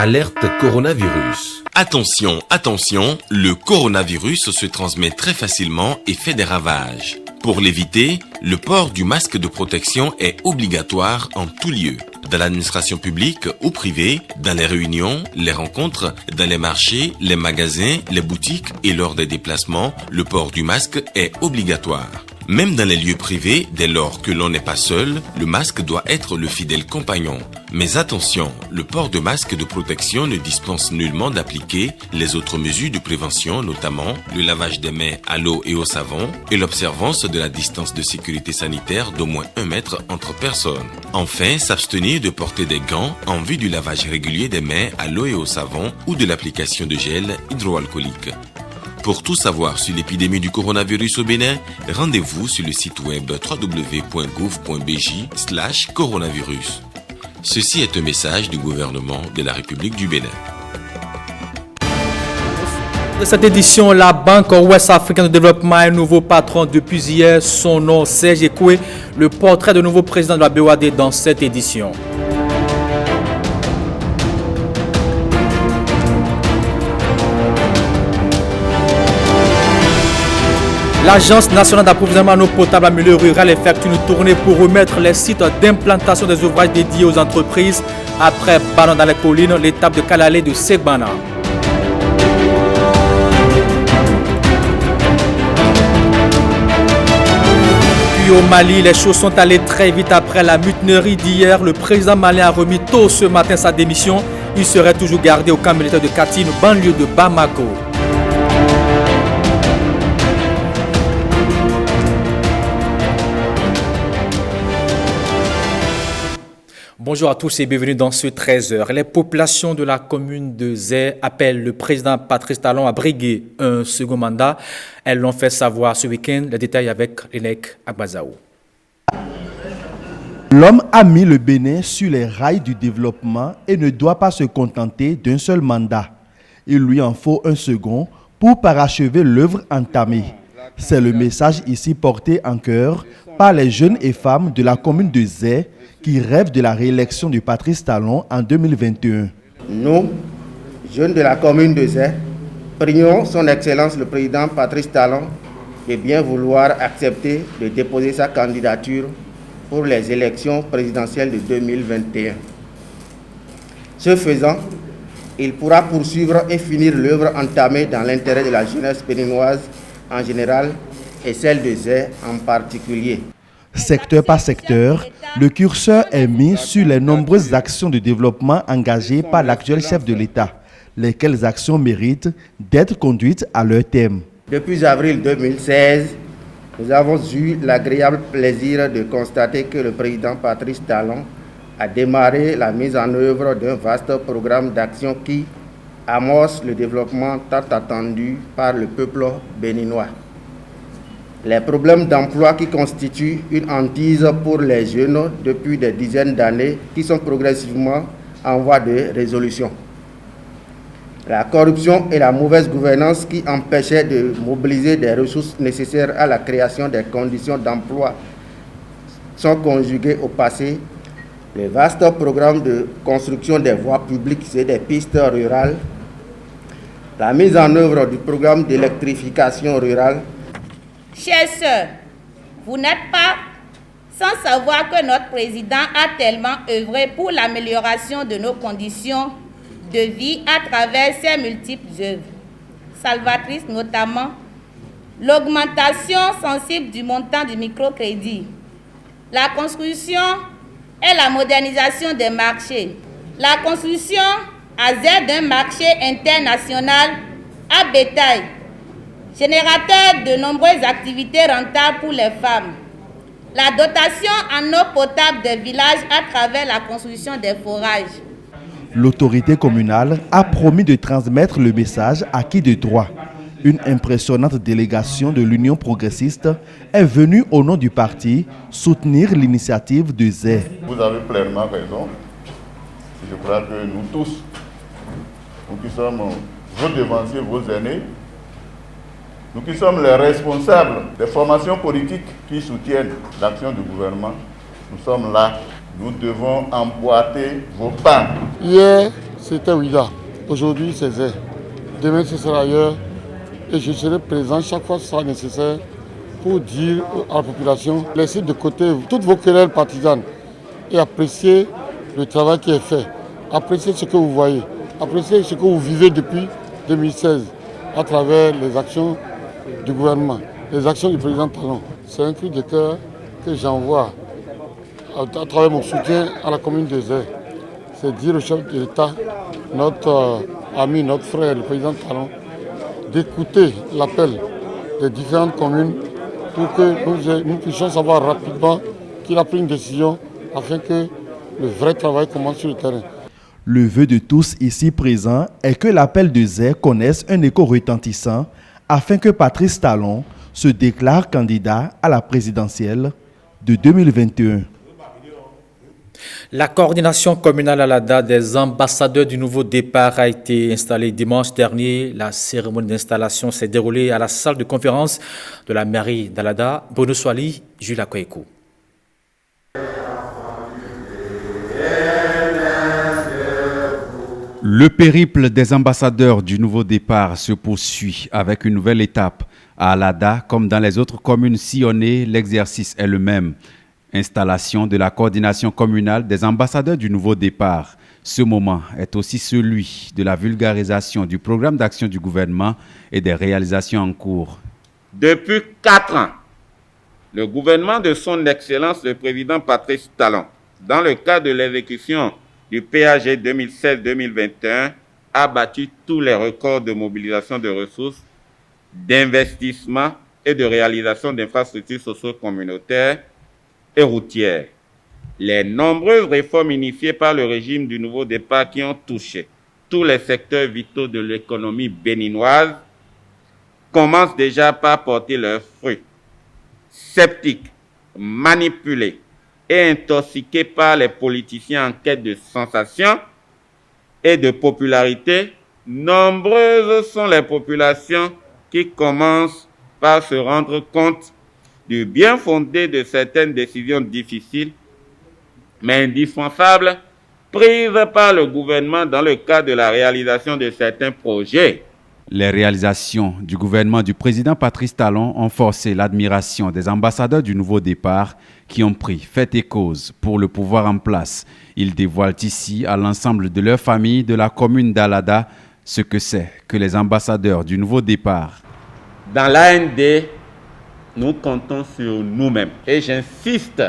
Alerte coronavirus. Attention, attention, le coronavirus se transmet très facilement et fait des ravages. Pour l'éviter, le port du masque de protection est obligatoire en tout lieu. Dans l'administration publique ou privée, dans les réunions, les rencontres, dans les marchés, les magasins, les boutiques et lors des déplacements, le port du masque est obligatoire. Même dans les lieux privés, dès lors que l'on n'est pas seul, le masque doit être le fidèle compagnon. Mais attention, le port de masque de protection ne dispense nullement d'appliquer les autres mesures de prévention, notamment le lavage des mains à l'eau et au savon et l'observance de la distance de sécurité sanitaire d'au moins 1 mètre entre personnes. Enfin, s'abstenir de porter des gants en vue du lavage régulier des mains à l'eau et au savon ou de l'application de gel hydroalcoolique. Pour tout savoir sur l'épidémie du coronavirus au Bénin, rendez-vous sur le site web www.gouv.bj/coronavirus. Ceci est un message du gouvernement de la République du Bénin. De cette édition, la Banque Ouest-Africaine de Développement est nouveau patron depuis hier. Son nom, Serge Ekoué, le portrait de nouveau président de la BOAD dans cette édition. L'Agence nationale d'approvisionnement en eau potable en milieu rural effectue une tournée pour remettre les sites d'implantation des ouvrages dédiés aux entreprises. Après Banan dans les collines, l'étape de Kalalé de Segbana. Puis au Mali, les choses sont allées très vite après la mutinerie d'hier. Le président malien a remis tôt ce matin sa démission. Il serait toujours gardé au camp militaire de Katine, banlieue de Bamako. Bonjour à tous et bienvenue dans ce 13h. Les populations de la commune de Zé appellent le président Patrice Talon à briguer un second mandat. Elles l'ont fait savoir ce week-end. Les détails avec Lénèque Agbazaou. L'homme a mis le Bénin sur les rails du développement et ne doit pas se contenter d'un seul mandat. Il lui en faut un second pour parachever l'œuvre entamée. C'est le message ici porté en chœur par les jeunes et femmes de la commune de Zé qui rêvent de la réélection de Patrice Talon en 2021. Nous, jeunes de la commune de Zé, prions son Excellence le président Patrice Talon de bien vouloir accepter de déposer sa candidature pour les élections présidentielles de 2021. Ce faisant, il pourra poursuivre et finir l'œuvre entamée dans l'intérêt de la jeunesse béninoise en général et celle de Zé en particulier. Secteur par secteur, le curseur est mis sur les nombreuses actions de développement engagées par l'actuel chef de l'État, lesquelles actions méritent d'être conduites à leur terme. Depuis avril 2016, nous avons eu l'agréable plaisir de constater que le président Patrice Talon a démarré la mise en œuvre d'un vaste programme d'action qui amorce le développement tant attendu par le peuple béninois. Les problèmes d'emploi qui constituent une hantise pour les jeunes depuis des dizaines d'années qui sont progressivement en voie de résolution. La corruption et la mauvaise gouvernance qui empêchaient de mobiliser des ressources nécessaires à la création des conditions d'emploi sont conjuguées au passé. Le vaste programme de construction des voies publiques et des pistes rurales, la mise en œuvre du programme d'électrification rurale. Chers sœurs, vous n'êtes pas sans savoir que notre président a tellement œuvré pour l'amélioration de nos conditions de vie à travers ses multiples œuvres, salvatrices notamment, l'augmentation sensible du montant du microcrédit, la construction et la modernisation des marchés, la construction à Z d'un marché international à bétail, générateur de nombreuses activités rentables pour les femmes, la dotation en eau potable des villages à travers la construction des forages. L'autorité communale a promis de transmettre le message acquis de droit. Une impressionnante délégation de l'Union progressiste est venue au nom du parti soutenir l'initiative de Zé. Vous avez pleinement raison. Je crois que nous tous, nous qui sommes vos devanciers, vos aînés, nous qui sommes les responsables des formations politiques qui soutiennent l'action du gouvernement, nous sommes là. Nous devons emboîter vos pas. Hier, c'était Ouida. Aujourd'hui, c'est Zé. Demain, ce sera ailleurs. Et je serai présent chaque fois que ce sera nécessaire pour dire à la population, laissez de côté toutes vos querelles partisanes et apprécier le travail qui est fait. Appréciez ce que vous voyez. Appréciez ce que vous vivez depuis 2016 à travers les actions du gouvernement, les actions du président Talon. C'est un cri de cœur que j'envoie à travers mon soutien à la commune de Zé. C'est dire au chef de l'État, notre ami, notre frère, le président Talon, d'écouter l'appel des différentes communes pour que nous puissions savoir rapidement qu'il a pris une décision afin que le vrai travail commence sur le terrain. Le vœu de tous ici présents est que l'appel de Zé connaisse un écho retentissant afin que Patrice Talon se déclare candidat à la présidentielle de 2021. La coordination communale à l'ADA des ambassadeurs du nouveau départ a été installée dimanche dernier. La cérémonie d'installation s'est déroulée à la salle de conférence de la mairie d'Alada. Bruno Soali, Jules Akoekou. Le périple des ambassadeurs du nouveau départ se poursuit avec une nouvelle étape. À Alada, comme dans les autres communes sillonnées, l'exercice est le même. Installation de la coordination communale des ambassadeurs du nouveau départ. Ce moment est aussi celui de la vulgarisation du programme d'action du gouvernement et des réalisations en cours. Depuis 4 ans, le gouvernement de son Excellence le président Patrice Talon, dans le cadre de l'exécution du PAG 2016-2021, a battu tous les records de mobilisation de ressources, d'investissement et de réalisation d'infrastructures socio-communautaires et routières. Les nombreuses réformes initiées par le régime du nouveau départ qui ont touché tous les secteurs vitaux de l'économie béninoise commencent déjà par porter leurs fruits. Sceptiques, manipulés et intoxiqués par les politiciens en quête de sensations et de popularité, nombreuses sont les populations qui commencent par se rendre compte du bien fondé de certaines décisions difficiles, mais indispensables, prises par le gouvernement dans le cadre de la réalisation de certains projets. Les réalisations du gouvernement du président Patrice Talon ont forcé l'admiration des ambassadeurs du nouveau départ qui ont pris fait et cause pour le pouvoir en place. Ils dévoilent ici à l'ensemble de leur famille de la commune d'Alada ce que c'est que les ambassadeurs du nouveau départ. Dans l'AND, nous comptons sur nous-mêmes. Et j'insiste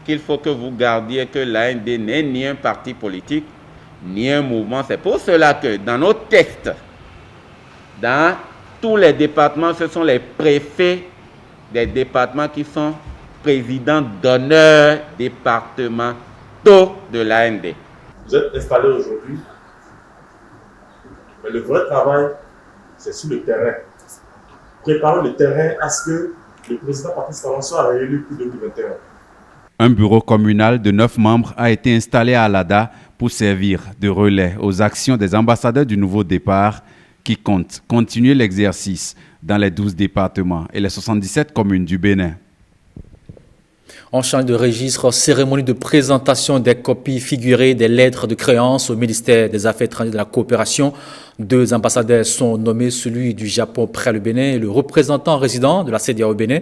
qu'il faut que vous gardiez que l'AND n'est ni un parti politique, ni un mouvement. C'est pour cela que dans nos textes, dans tous les départements, ce sont les préfets des départements qui sont présidents d'honneur départementaux de l'AND. Vous êtes installés aujourd'hui, mais le vrai travail, c'est sur le terrain. Préparer le terrain à ce que le président Patrice Talon soit réélu pour 2021. Un bureau communal de 9 membres a été installé à Alada pour servir de relais aux actions des ambassadeurs du nouveau départ qui comptent continuer l'exercice dans les 12 départements et les 77 communes du Bénin. On change de registre, cérémonie de présentation des copies figurées des lettres de créance au ministère des Affaires étrangères et de la coopération. 2 ambassadeurs sont nommés, celui du Japon près le Bénin et le représentant résident de la CEDEAO au Bénin,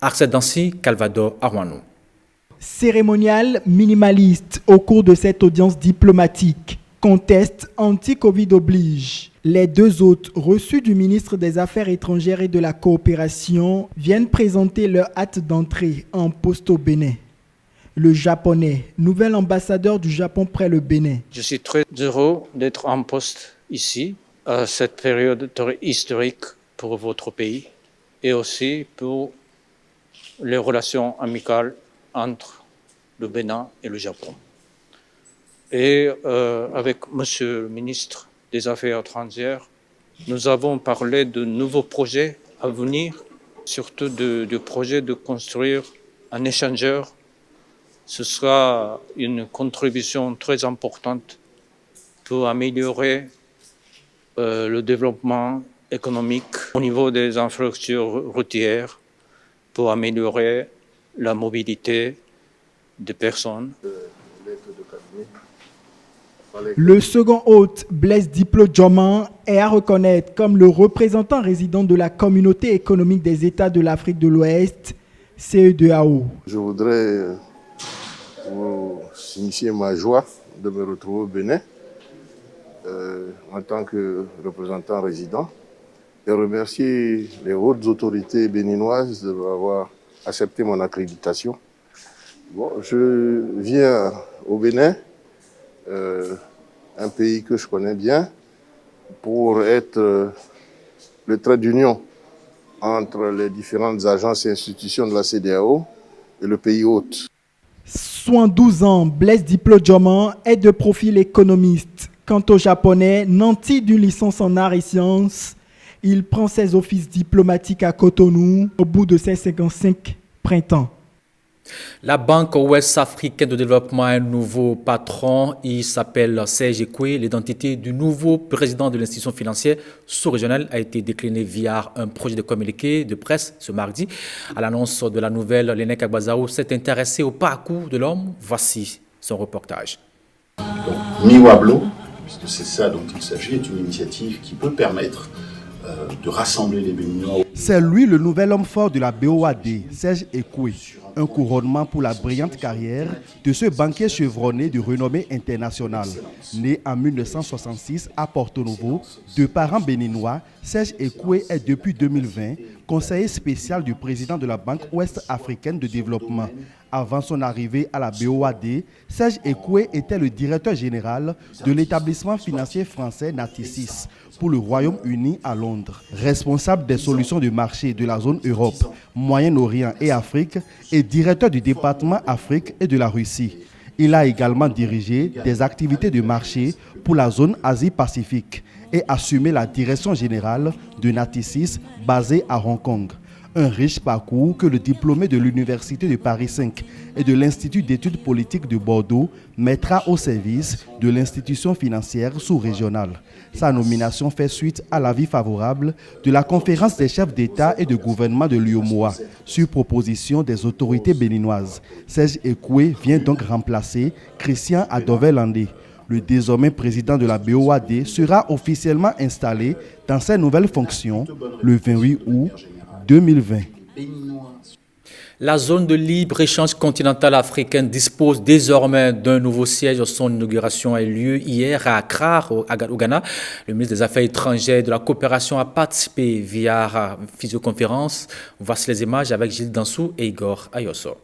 Arsène Dancy Calvador Arwano. Cérémonial minimaliste au cours de cette audience diplomatique. Conteste anti-Covid oblige. Les 2 hôtes reçus du ministre des Affaires étrangères et de la coopération viennent présenter leur hâte d'entrée en poste au Bénin. Le Japonais, nouvel ambassadeur du Japon près le Bénin. Je suis très heureux d'être en poste ici, à cette période historique pour votre pays et aussi pour les relations amicales entre le Bénin et le Japon. Et avec Monsieur le ministre des Affaires étrangères, nous avons parlé de nouveaux projets à venir, surtout du projet de construire un échangeur. Ce sera une contribution très importante pour améliorer le développement économique au niveau des infrastructures routières, pour améliorer la mobilité des personnes. Le second hôte, Blaise Diplot-Dioman, est à reconnaître comme le représentant résident de la Communauté économique des États de l'Afrique de l'Ouest, CEDEAO. Je voudrais vous signifier ma joie de me retrouver au Bénin en tant que représentant résident et remercier les hautes autorités béninoises d'avoir accepté mon accréditation. Bon, je viens au Bénin, un pays que je connais bien, pour être le trait d'union entre les différentes agences et institutions de la CEDEAO et le pays hôte. 72 ans, Blaise Diplot-Dioman est de profil économiste. Quant au japonais, nanti d'une licence en arts et sciences, il prend ses offices diplomatiques à Cotonou au bout de ses 55 printemps. La Banque Ouest Africaine de Développement a un nouveau patron. Il s'appelle Serge Ekwe. L'identité du nouveau président de l'institution financière sous-régionale a été déclinée via un projet de communiqué de presse ce mardi. À l'annonce de la nouvelle, Lénèque Agbazao s'est intéressé au parcours de l'homme. Voici son reportage. Donc, Miwablo, puisque c'est ça dont il s'agit, est une initiative qui peut permettre de rassembler les Béninois. C'est lui le nouvel homme fort de la BOAD, Serge Ekwe. Un couronnement pour la brillante carrière de ce banquier chevronné de renommée internationale. Né en 1966 à Porto Novo, de parents béninois, Serge Ekwe est depuis 2020 conseiller spécial du président de la Banque Ouest Africaine de Développement. Avant son arrivée à la BOAD, Serge Ekwe était le directeur général de l'établissement financier français Natixis pour le Royaume-Uni à Londres. Responsable des solutions de marché de la zone Europe, Moyen-Orient et Afrique et directeur du département Afrique et de la Russie. Il a également dirigé des activités de marché pour la zone Asie-Pacifique et assumé la direction générale de Natixis basée à Hong Kong. Un riche parcours que le diplômé de l'Université de Paris 5 et de l'Institut d'études politiques de Bordeaux mettra au service de l'institution financière sous-régionale. Sa nomination fait suite à l'avis favorable de la conférence des chefs d'État et de gouvernement de l'UOMOA sur proposition des autorités béninoises. Serge Ekwe vient donc remplacer Christian Adové-Landé. Le désormais président de la BOAD sera officiellement installé dans ses nouvelles fonctions le 28 août 2020. La zone de libre-échange continentale africaine dispose désormais d'un nouveau siège. Son inauguration a eu lieu hier à Accra, au Ghana. Le ministre des Affaires étrangères et de la coopération a participé via visioconférence. Voici les images avec Gilles Dansou et Igor Ayoso.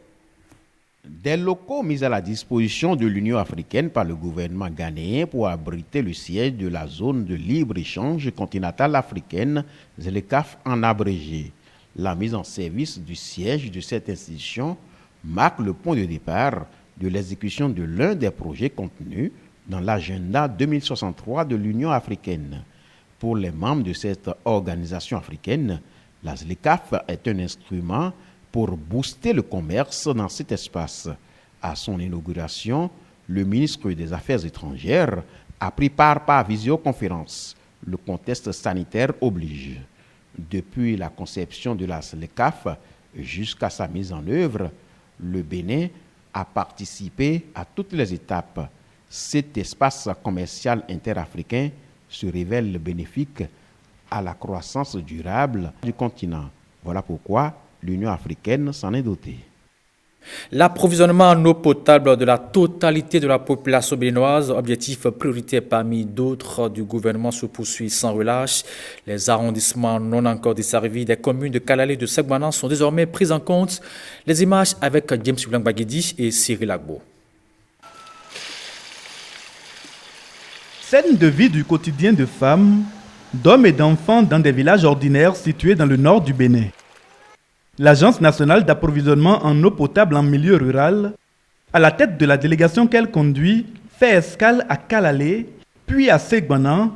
Des locaux mis à la disposition de l'Union africaine par le gouvernement ghanéen pour abriter le siège de la zone de libre-échange continentale africaine, ZLECAf en abrégé. La mise en service du siège de cette institution marque le point de départ de l'exécution de l'un des projets contenus dans l'agenda 2063 de l'Union africaine. Pour les membres de cette organisation africaine, la ZLECAf est un instrument pour booster le commerce dans cet espace. À son inauguration, le ministre des Affaires étrangères a pris part par visioconférence. Le contexte sanitaire oblige. Depuis la conception de la ZLECAf jusqu'à sa mise en œuvre, le Bénin a participé à toutes les étapes. Cet espace commercial interafricain se révèle bénéfique à la croissance durable du continent. Voilà pourquoi l'Union africaine s'en est dotée. L'approvisionnement en eau potable de la totalité de la population béninoise, objectif prioritaire parmi d'autres du gouvernement, se poursuit sans relâche. Les arrondissements non encore desservis des communes de Kalalé et de Segbanan sont désormais pris en compte. Les images avec James Blanc-Baguedi et Cyril Agbo. Scène de vie du quotidien de femmes, d'hommes et d'enfants dans des villages ordinaires situés dans le nord du Bénin. L'Agence nationale d'approvisionnement en eau potable en milieu rural, à la tête de la délégation qu'elle conduit, fait escale à Kalalé, puis à Segbanan,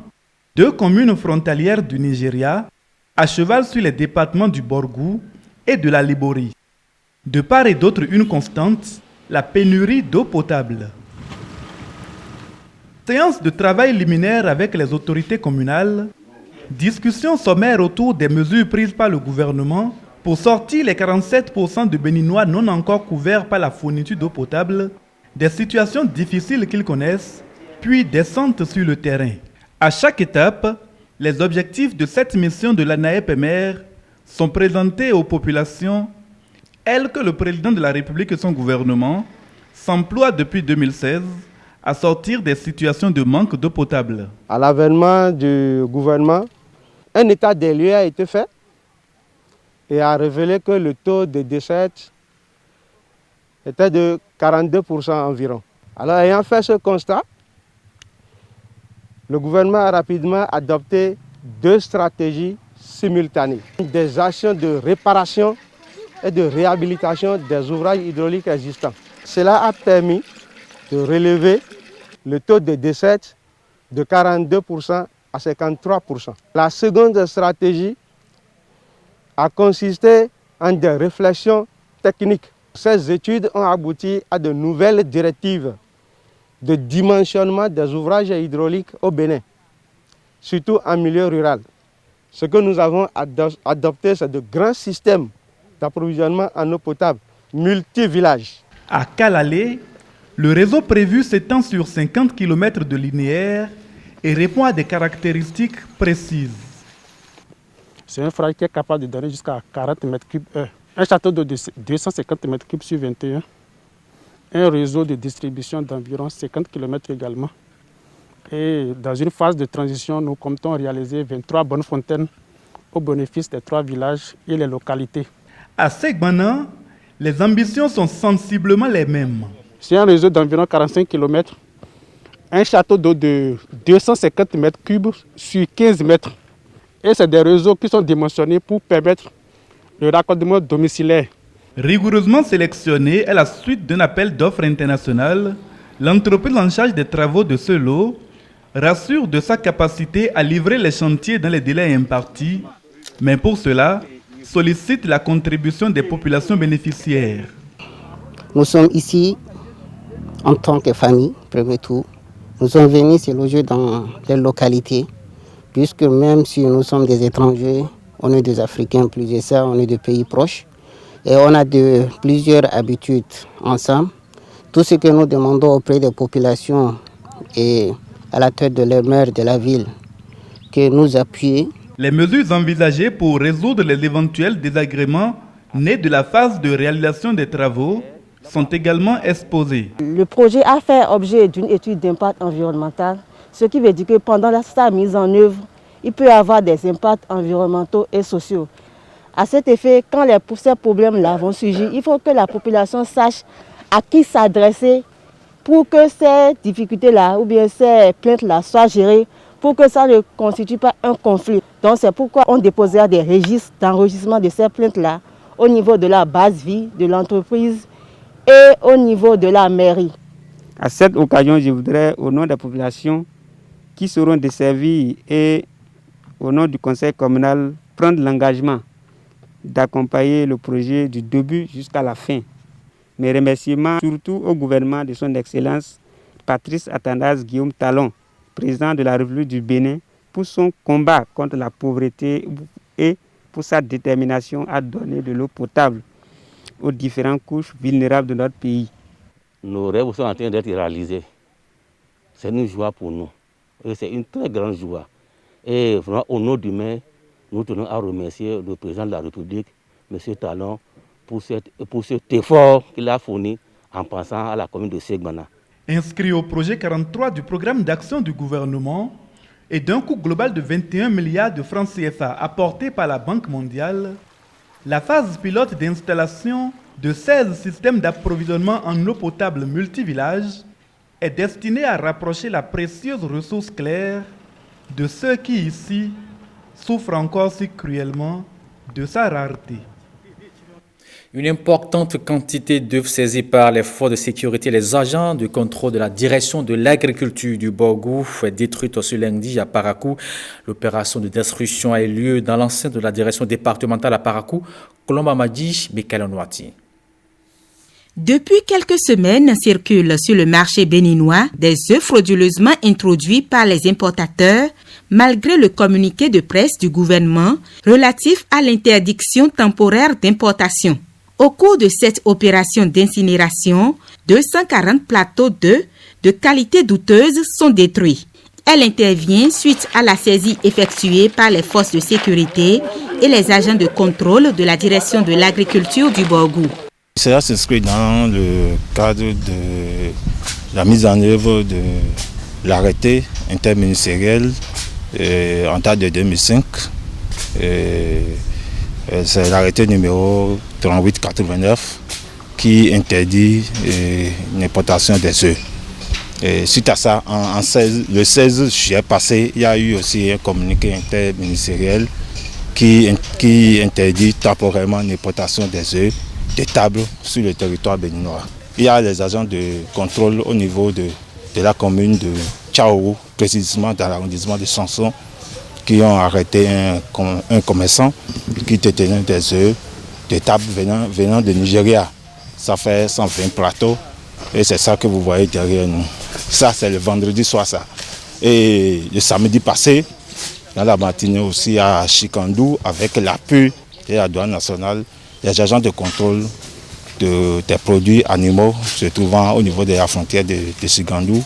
deux communes frontalières du Nigeria, à cheval sur les départements du Borgou et de la Libori. De part et d'autre une constante, la pénurie d'eau potable. Séance de travail liminaire avec les autorités communales, discussion sommaire autour des mesures prises par le gouvernement pour sortir les 47% de Béninois non encore couverts par la fourniture d'eau potable des situations difficiles qu'ils connaissent, puis descente sur le terrain. À chaque étape, les objectifs de cette mission de l'ANAEP-MER sont présentés aux populations, elles que le président de la République et son gouvernement s'emploient depuis 2016 à sortir des situations de manque d'eau potable. À l'avènement du gouvernement, un état des lieux a été fait et a révélé que le taux de décès était de 42% environ. Alors, ayant fait ce constat, le gouvernement a rapidement adopté 2 stratégies simultanées. Des actions de réparation et de réhabilitation des ouvrages hydrauliques existants. Cela a permis de relever le taux de décès de 42% à 53%. La seconde stratégie a consisté en des réflexions techniques. Ces études ont abouti à de nouvelles directives de dimensionnement des ouvrages hydrauliques au Bénin, surtout en milieu rural. Ce que nous avons adopté, c'est de grands systèmes d'approvisionnement en eau potable, multi-villages. À Kalalé, le réseau prévu s'étend sur 50 km de linéaire et répond à des caractéristiques précises. C'est un forage qui est capable de donner jusqu'à 40 m3 heure. Un château d'eau de 250 m3 sur 21. Un réseau de distribution d'environ 50 km également. Et dans une phase de transition, nous comptons réaliser 23 bonnes fontaines au bénéfice des 3 villages et les localités. À Segbana, les ambitions sont sensiblement les mêmes. C'est un réseau d'environ 45 km, un château d'eau de 250 m3 sur 15 mètres. Et c'est des réseaux qui sont dimensionnés pour permettre le raccordement domiciliaire. Rigoureusement sélectionné à la suite d'un appel d'offres international, l'entreprise en charge des travaux de ce lot rassure de sa capacité à livrer les chantiers dans les délais impartis, mais pour cela, sollicite la contribution des populations bénéficiaires. Nous sommes ici en tant que famille, premier tout. Nous sommes venus se loger dans les localités, puisque même si nous sommes des étrangers, on est des Africains, plus de ça, on est de pays proches. Et on a plusieurs habitudes ensemble. Tout ce que nous demandons auprès des populations et à la tête de leur maire de la ville, que nous appuyer. Les mesures envisagées pour résoudre les éventuels désagréments nés de la phase de réalisation des travaux sont également exposées. Le projet a fait objet d'une étude d'impact environnemental, ce qui veut dire que pendant sa mise en œuvre, il peut y avoir des impacts environnementaux et sociaux. À cet effet, quand ces problèmes-là vont surgir, il faut que la population sache à qui s'adresser pour que ces difficultés-là ou bien ces plaintes-là soient gérées, pour que ça ne constitue pas un conflit. Donc c'est pourquoi on déposera des registres d'enregistrement de ces plaintes-là au niveau de la base vie de l'entreprise et au niveau de la mairie. À cette occasion, je voudrais, au nom des populations qui seront desservies et au nom du conseil communal, prendre l'engagement d'accompagner le projet du début jusqu'à la fin. Mes remerciements surtout au gouvernement de son Excellence Patrice Athanase Guillaume Talon, président de la République du Bénin, pour son combat contre la pauvreté et pour sa détermination à donner de l'eau potable aux différentes couches vulnérables de notre pays. Nos rêves sont en train d'être réalisés. C'est une joie pour nous. Et c'est une très grande joie. Et vraiment, au nom du maire, nous tenons à remercier le président de la République, M. Talon, pour cet effort qu'il a fourni en pensant à la commune de Segbana. Inscrit au projet 43 du programme d'action du gouvernement et d'un coût global de 21 milliards de francs CFA apporté par la Banque mondiale, la phase pilote d'installation de 16 systèmes d'approvisionnement en eau potable multivillages est destinée à rapprocher la précieuse ressource claire de ceux qui ici souffrent encore si cruellement de sa rareté. Une importante quantité d'œufs saisis par les forces de sécurité et les agents de contrôle de la direction de l'agriculture du Borgou est détruite ce lundi à Parakou. L'opération de destruction a eu lieu dans l'enceinte de la direction départementale à Parakou, Colomba Madi, Bekalonwati. Depuis quelques semaines, circulent sur le marché béninois des œufs frauduleusement introduits par les importateurs, malgré le communiqué de presse du gouvernement relatif à l'interdiction temporaire d'importation. Au cours de cette opération d'incinération, 240 plateaux d'œufs de qualité douteuse sont détruits. Elle intervient suite à la saisie effectuée par les forces de sécurité et les agents de contrôle de la direction de l'agriculture du Borgou. Cela s'inscrit dans le cadre de la mise en œuvre de l'arrêté interministériel en date de 2005. C'est l'arrêté numéro 3889 qui interdit l'importation des œufs. Et suite à ça, le 16 juillet passé, il y a eu aussi un communiqué interministériel qui interdit temporairement l'importation des œufs des tables sur le territoire béninois. Il y a les agents de contrôle au niveau de la commune de Tchaourou, précisément dans l'arrondissement de Sanson, qui ont arrêté un commerçant qui détenait des œufs, des tables venant de Nigeria. Ça fait 120 plateaux et c'est ça que vous voyez derrière nous. Ça, c'est le vendredi soir, ça. Et le samedi passé, dans la matinée aussi à Chikandou, avec l'appui de la douane nationale, les agents de contrôle des produits animaux se trouvant au niveau de la frontière de Chikandou,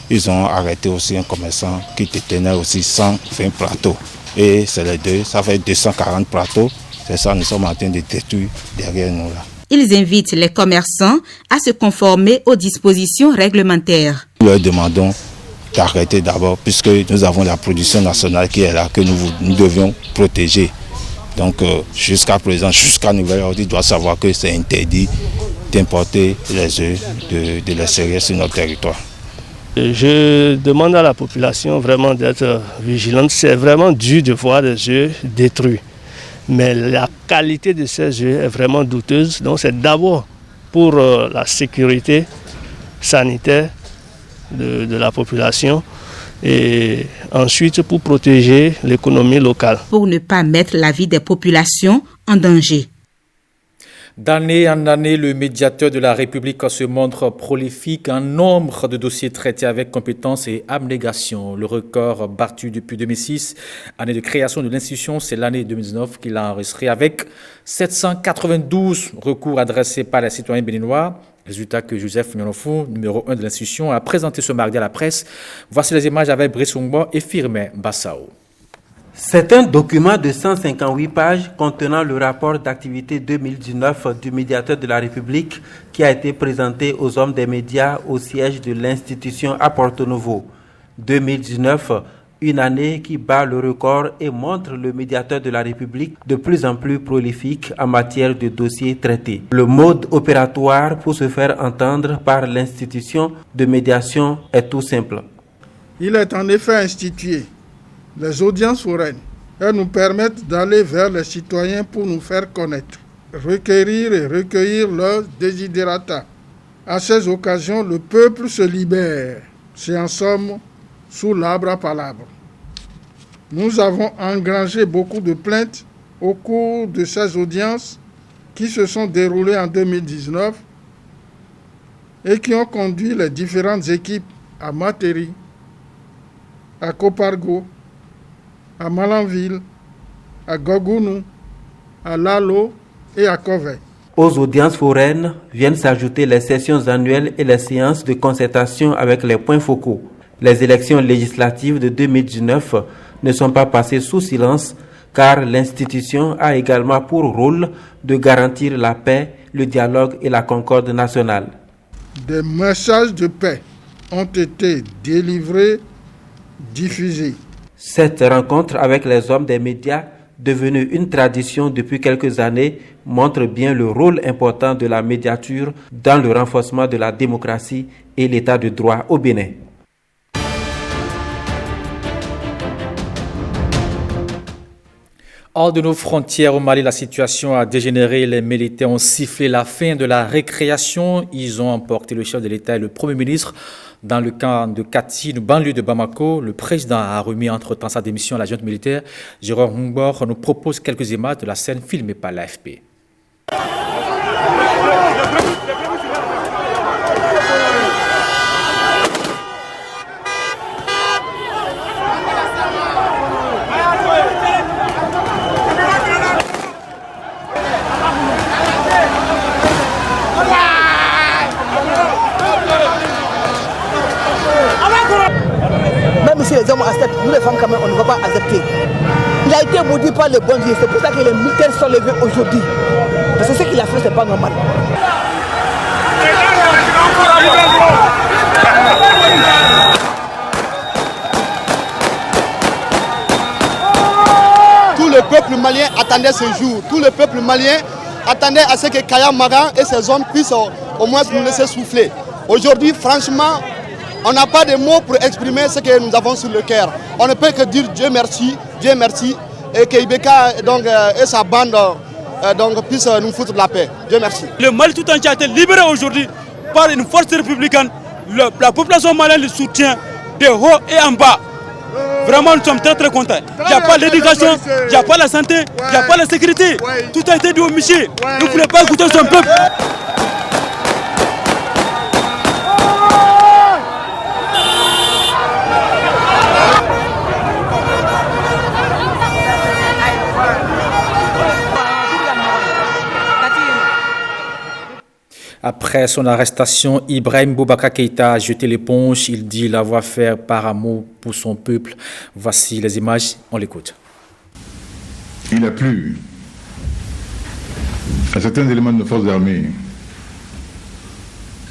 ils ont arrêté aussi un commerçant qui détenait aussi 120 plateaux. Et c'est les deux, ça fait 240 plateaux. C'est ça, nous sommes en train de détruire derrière nous là. Ils invitent les commerçants à se conformer aux dispositions réglementaires. Nous leur demandons d'arrêter d'abord, puisque nous avons la production nationale qui est là, que nous devions protéger. Donc jusqu'à présent, jusqu'à nouvel ordre, ils doivent savoir que c'est interdit d'importer les œufs de l'extérieur sur notre territoire. Je demande à la population vraiment d'être vigilante. C'est vraiment dur de voir des œufs détruits. Mais la qualité de ces œufs est vraiment douteuse. Donc c'est d'abord pour la sécurité sanitaire de la population et ensuite pour protéger l'économie locale. Pour ne pas mettre la vie des populations en danger. D'année en année, le médiateur de la République se montre prolifique. Un nombre de dossiers traités avec compétence et abnégation. Le record battu depuis 2006, année de création de l'institution, c'est l'année 2019 qu'il a enregistré avec 792 recours adressés par les citoyens béninois. Résultat que Joseph Nyonofou, numéro 1 de l'institution, a présenté ce mardi à la presse. Voici les images avec Brice Ongbo et Firmin Bassao. C'est un document de 158 pages contenant le rapport d'activité 2019 du médiateur de la République qui a été présenté aux hommes des médias au siège de l'institution à Porto Novo. 2019, une année qui bat le record et montre le médiateur de la République de plus en plus prolifique en matière de dossiers traités. Le mode opératoire pour se faire entendre par l'institution de médiation est tout simple. Il est en effet institué les audiences foraines. Elles nous permettent d'aller vers les citoyens pour nous faire connaître, requérir et recueillir leurs desiderata. À ces occasions, le peuple se libère. C'est en somme sous l'arbre à palabre. Nous avons engrangé beaucoup de plaintes au cours de ces audiences qui se sont déroulées en 2019 et qui ont conduit les différentes équipes à Materi, à Kopargo, à Malanville, à Gogounou, à Lalo et à Kovey. Aux audiences foraines viennent s'ajouter les sessions annuelles et les séances de concertation avec les points focaux. Les élections législatives de 2019 ne sont pas passées sous silence car l'institution a également pour rôle de garantir la paix, le dialogue et la concorde nationale. Des messages de paix ont été délivrés, diffusés. Cette rencontre avec les hommes des médias, devenue une tradition depuis quelques années, montre bien le rôle important de la médiature dans le renforcement de la démocratie et l'état de droit au Bénin. Hors de nos frontières au Mali, la situation a dégénéré. Les militaires ont sifflé la fin de la récréation. Ils ont emporté le chef de l'État et le Premier ministre dans le camp de Kati, une banlieue de Bamako. Le président a remis entre-temps sa démission à la junte militaire. Jérôme Humbor nous propose quelques images de la scène filmée par l'AFP. accepte. Nous les femmes quand même, on ne va pas accepter. Il a été maudit par le bon Dieu. C'est pour ça que les militaires sont levés aujourd'hui. Parce que ce qu'il a fait, c'est pas normal. Tout le peuple malien attendait ce jour. Tout le peuple malien attendait à ce que Kaya Magan et ses hommes puissent au moins nous laisser souffler. Aujourd'hui, franchement, on n'a pas de mots pour exprimer ce que nous avons sur le cœur. On ne peut que dire Dieu merci, et que Ibeka et sa bande puissent nous foutre de la paix. Dieu merci. Le Mali tout entier a été libéré aujourd'hui par une force républicaine. La population malienne le soutient de haut et en bas. Vraiment, nous sommes très très contents. Il n'y a pas l'éducation, il n'y a pas la santé, il n'y a pas la sécurité. Tout a été dit au Michi. Nous ne voulons pas écouter son peuple. Après son arrestation, Ibrahim Boubacar Keïta a jeté l'éponge. Il dit l'avoir fait par amour pour son peuple. Voici les images, on l'écoute. Il a plu à certains éléments de nos forces armées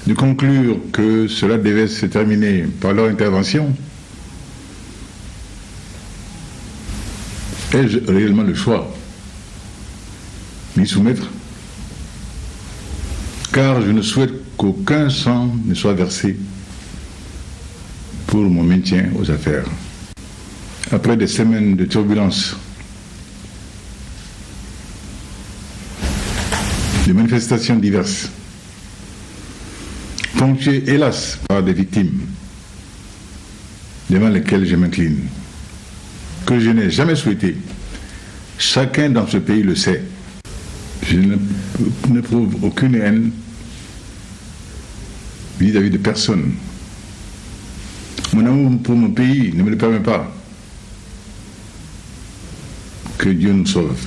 de conclure que cela devait se terminer par leur intervention. Ai-je réellement le choix d'y soumettre? Car je ne souhaite qu'aucun sang ne soit versé pour mon maintien aux affaires. Après des semaines de turbulences, de manifestations diverses, ponctuées hélas par des victimes devant lesquelles je m'incline, que je n'ai jamais souhaité, chacun dans ce pays le sait. Je n'éprouve aucune haine vis-à-vis de personne. Mon amour pour mon pays ne me le permet pas. Que Dieu nous sauve.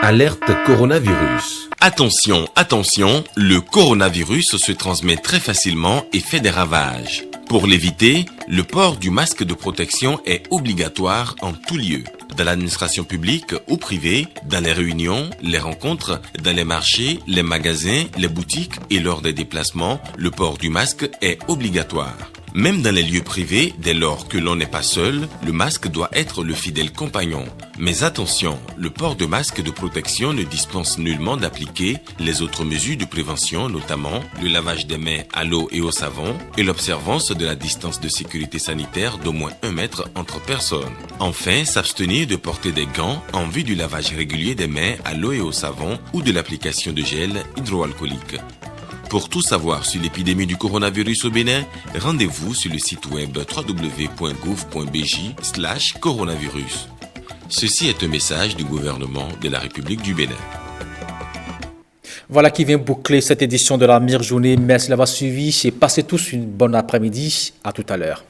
Alerte coronavirus. Attention, attention, le coronavirus se transmet très facilement et fait des ravages. Pour l'éviter, le port du masque de protection est obligatoire en tout lieu. Dans l'administration publique ou privée, dans les réunions, les rencontres, dans les marchés, les magasins, les boutiques et lors des déplacements, le port du masque est obligatoire. Même dans les lieux privés, dès lors que l'on n'est pas seul, le masque doit être le fidèle compagnon. Mais attention, le port de masque de protection ne dispense nullement d'appliquer les autres mesures de prévention, notamment le lavage des mains à l'eau et au savon et l'observance de la distance de sécurité sanitaire d'au moins 1 mètre entre personnes. Enfin, s'abstenir de porter des gants en vue du lavage régulier des mains à l'eau et au savon ou de l'application de gel hydroalcoolique. Pour tout savoir sur l'épidémie du coronavirus au Bénin, rendez-vous sur le site web www.gouv.bj/coronavirus. Ceci est un message du gouvernement de la République du Bénin. Voilà qui vient boucler cette édition de la mi-journée. Merci d'avoir suivi et passez tous une bonne après-midi. À tout à l'heure.